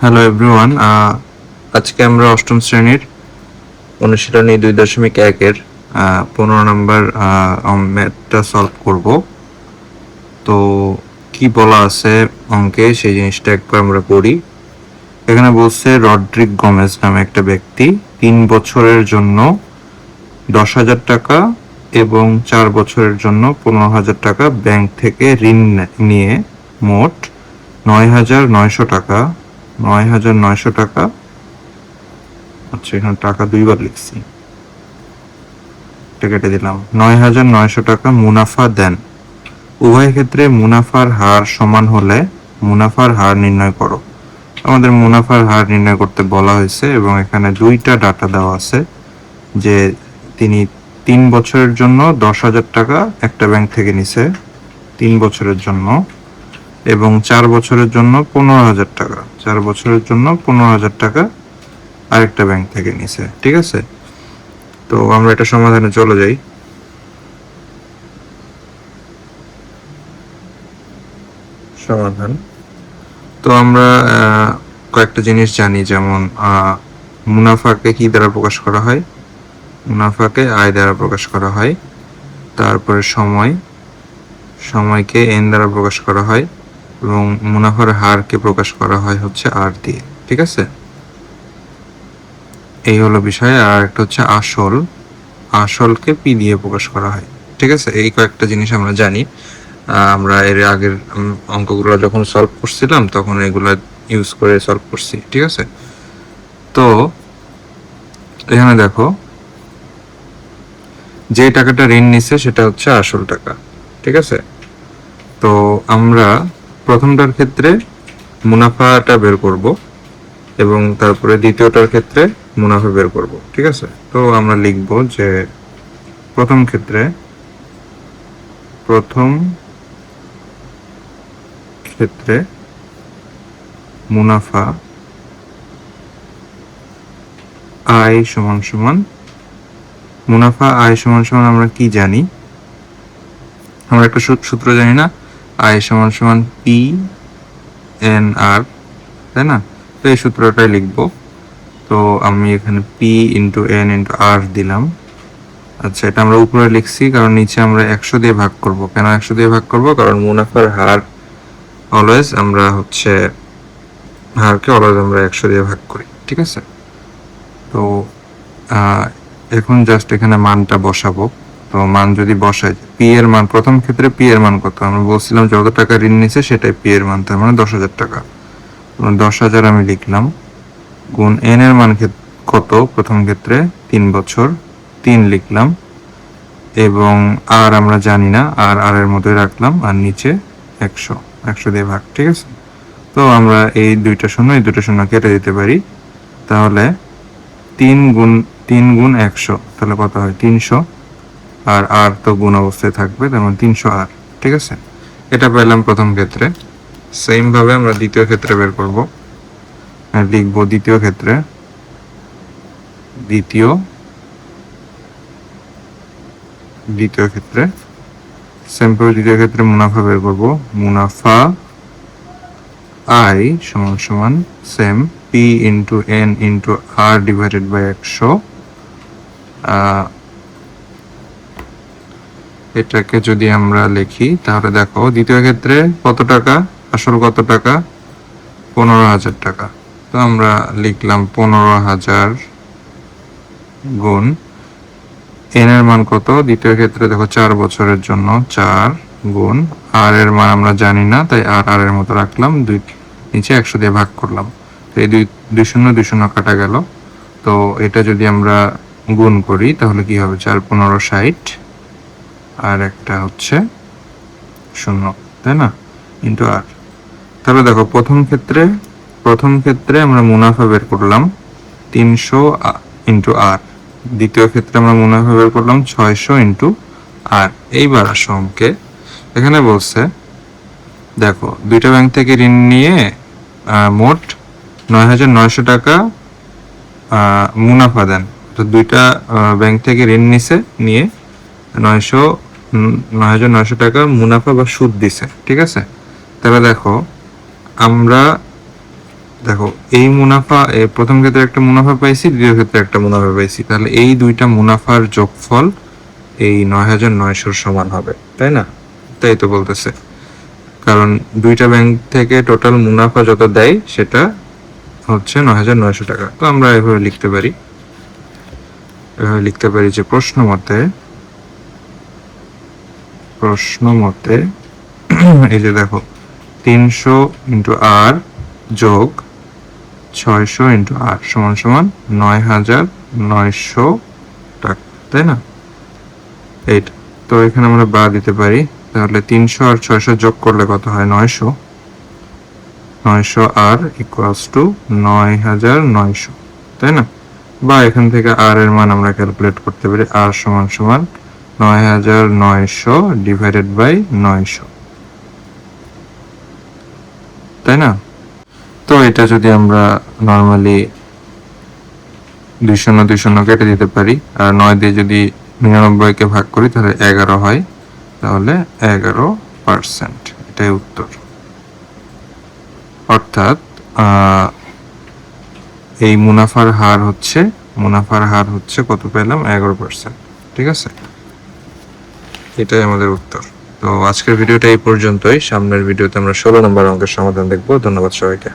Hello everyone, আজকে আমরা অষ্টম শ্রেণীর অনুশীলনী 2.1-এর 15 নম্বর ম্যাথটা সলভ করব। তো কি বলা আছে অঙ্কে সেই জিনিসটা একবার আমরা পড়ি। এখানে বলছে রড্রিক গোমেজ নামে একটা ব্যক্তি 3 বছরের জন্য 10,000 টাকা এবং 4 বছরের জন্য 15,000 টাকা ব্যাংক থেকে ঋণ নিয়ে মোট 9,900 টাকা 9,900 টাকা, আচ্ছা এখানে টাকা দুইবার লিখছি, এটা কেটে দিলাম, 9,900 টাকা মুনাফা দেন। উভয় ক্ষেত্রে মুনাফার হার সমান হলে মুনাফার হার নির্ণয় করো। আমাদের মুনাফার হার নির্ণয় করতে বলা হয়েছে এবং এখানে দুইটা ডাটা দেওয়া আছে যে তিনি 3 বছরের জন্য 10,000 টাকা একটা ব্যাংক থেকে নিছে 3 বছরের জন্য, এবং 4 বছরের জন্য 15,000 টাকা, 4 বছরের জন্য 15,000 টাকা আরেকটা ব্যাংক থেকে নিছে। ঠিক আছে, তো আমরা এটা সমাধানে চলে যাই। সমাধান, তো আমরা কয়েকটা জিনিস জানি, যেমন মুনাফাকে কি দ্বারা প্রকাশ করা হয়, মুনাফাকে আয় দ্বারা প্রকাশ করা হয়। তারপরে সময়কে এন দ্বারা প্রকাশ করা হয় এবং মুনাফার হারকে প্রকাশ করা হয় হচ্ছে আর দিয়ে। ঠিক আছে, এই হলো বিষয়। আর একটা হচ্ছে আসলকে পি দিয়ে প্রকাশ করা হয়। ঠিক আছে, এই কয়েকটা জিনিস আমরা জানি। আমরা এর আগের অঙ্কগুলো যখন সলভ করছিলাম তখন এগুলা ইউজ করে সলভ করছি। ঠিক আছে, তো এখানে দেখো যে টাকাটা ঋণ নিছে সেটা হচ্ছে আসল টাকা। ঠিক আছে, তো আমরা প্রথমটার ক্ষেত্রে মুনাফাটা বের করব এবং তারপরে দ্বিতীয়টার ক্ষেত্রে মুনাফা বের করব। ঠিক আছে, তো আমরা লিখব যে প্রথম ক্ষেত্রে মুনাফা আয় সমান সমান, মুনাফা আয় সমান সমান আমরা কি জানি, আমরা একটা সূত্র জানি না, আয় সমান সমান পি এন আর, তাই না? তো এই সূত্রটাই লিখব। তো আমি এখানে পি ইন্টু এন ইন্টু আর দিলাম। আচ্ছা, এটা আমরা উপরে লিখছি কারণ নিচে আমরা 100 দিয়ে ভাগ করব। কেন 100 দিয়ে ভাগ করব? কারণ মুনাফার হার অলওয়েজ আমরা হারকে অলওয়েজ আমরা 100 দিয়ে ভাগ করি। ঠিক আছে, তো এখন জাস্ট এখানে মানটা বসাবো। তো মান যদি বসাই, পি এর মান, প্রথম ক্ষেত্রে পি এর মান কত, আমরা বলছিলাম যত টাকা ঋণ নিছে সেটাই পি এর মান, তার মানে 10,000 টাকা। 10,000 আমি লিখলাম, গুণ এন এর মান কত, প্রথম ক্ষেত্রে 3 বছর, 3 লিখলাম, এবং আর আমরা জানি না, আর এর মতোই রাখলাম, আর নিচে 100 দিয়ে ভাগ। ঠিক আছে, তো আমরা এই দুইটা শূন্য কেটে দিতে পারি, তাহলে 3 গুণ 100, তাহলে কত হয় 300, আর তো গুণ অবস্থায় থাকবে, তার মানে 300 আর। ঠিক আছে, এটা পেলাম প্রথম ক্ষেত্রে। সেম ভাবে আমরা দ্বিতীয় ক্ষেত্রে বের করব, লিখব দ্বিতীয় ক্ষেত্রে মুনাফা বের করব। মুনাফা আই সমান সমান same p into n into r divided by 100। এটাকে যদি আমরা লিখি তাহলে দেখো দ্বিতীয় ক্ষেত্রে কত টাকা, আসল কত টাকা, 15,000 টাকা। তো আমরা লিখলাম 15,000 গুণ এন এর মান কত, দ্বিতীয় ক্ষেত্রে দেখো 4 বছরের জন্য 4 গুণ আর এর মান আমরা জানি না, তাই আর এর মতো রাখলাম, নিচে 100 দিয়ে ভাগ করলাম। তো এই দুই শূন্য কাটা গেল। তো এটা যদি আমরা গুণ করি তাহলে কি হবে, 4 15 60, আর একটা হচ্ছে 0, তাই না, ইন্টু আর। তাহলে দেখো প্রথম ক্ষেত্রে আমরা মুনাফা বের করলাম 300 ইন্টু আর, দ্বিতীয় ক্ষেত্রে আমরা মুনাফা বের করলাম 600 ইন্টু আর। এইবার আসো অঙ্কে, এখানে বলছে দেখো দুইটা ব্যাংক থেকে ঋণ নিয়ে মোট 9,900 টাকা মুনাফা দেন। তো দুইটা ব্যাংক থেকে ঋণ নিয়ে 9,900 টাকা মুনাফা বা সুদ দিছে। ঠিক আছে, তাহলে দেখো আমরা দেখো এই মুনাফা প্রথম ক্ষেত্রে একটা মুনাফা পাইছি, দ্বিতীয় ক্ষেত্রে একটা মুনাফা পাইছি, তাহলে এই দুইটা মুনাফার যোগফল এই 9,900 সমান হবে, তাই না? তাই তো বলতেছে, কারণ দুইটা ব্যাংক থেকে টোটাল মুনাফা যত দেয় সেটা হচ্ছে 9,900 টাকা। তো আমরা এভাবে লিখতে পারি, যে প্রশ্ন মতে এই যে দেখো 300 ইন্টু আর যোগ 600 ইন্টু আর সমান সমান 9,900 টাকা, তাই না? এইটা তো এখানে আমরা বা দিতে পারি, তাহলে 300 আর 600 যোগ করলে কত হয়? 900 আর ইকুয়ালস টু 9,900, তাই না? বা এখান থেকে আর এর মান আমরা ক্যালকুলেট করতে পারি, আর সমান সমান 9,900 ডিভাইডেড বাই 900, তাই না? তো এটা যদি আমরা নর্মালি 2 কেটে দিতে পারি, আর 9 দিয়ে যদি 99 কে ভাগ করি তাহলে 11 হয়, তাহলে 11%, এটাই উত্তর। অর্থাৎ এই মুনাফার হার হচ্ছে কত পেলাম? 11%, ঠিক আছে? এটাই আমাদের উত্তর। তো আজকের ভিডিওটা এই পর্যন্তই। সামনের ভিডিওতে আমরা 16 নম্বর অঙ্কের সমাধান দেখবো। ধন্যবাদ সবাইকে।